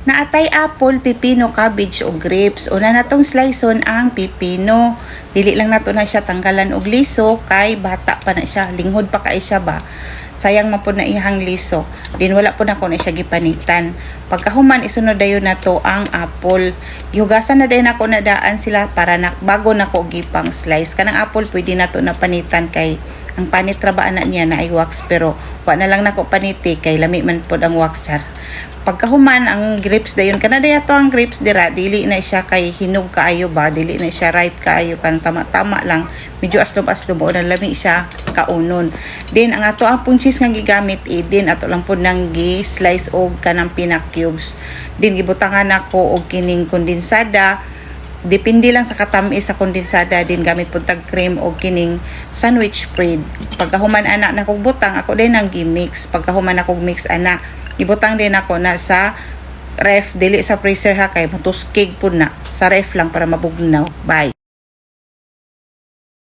Naatay apple, pipino, cabbage o grapes. Una natong sliceon ang pipino. Dili lang nato na siya tanggalan og liso kay bata pa na siya, linghod pa kay siya ba. Sayang man po na ihang liso. Din wala po na ko na siya gipanitan. Pagkahuman isunod dayon nato ang apple. Gihugasan na dayon ako na daan sila para bago nako gipang slice. Kanang apple pwede nato na panitan kay ang panit ra ba ana niya na ay wax, pero wa na lang nako paniti kay lami man pod ang wax char. Pagkahuman ang grapes dayon kana dayato ang grapes dira, dili na siya kay hinog kaayo ba, dili na siya ripe kaayo, kan tama-tama lang, medyo aslom-aslom o na lami siya kaunon. Then ang ato ang punchis nga gigamit din ato lang pud nang gi-slice og kanang peanut cubes. Din gibutangan nako og kining kondensada. Depende lang sa katamis sa kondensada, din gamit pud tag cream o kining sandwich bread. Pagkahuman ana na kog butang, ako din ang gi-mix. Pagkahuman na kog mix ana, ibutang din ako na sa ref, dili sa freezer ha kay mutuskig pud na. Sa ref lang para mabugnaw. Bye.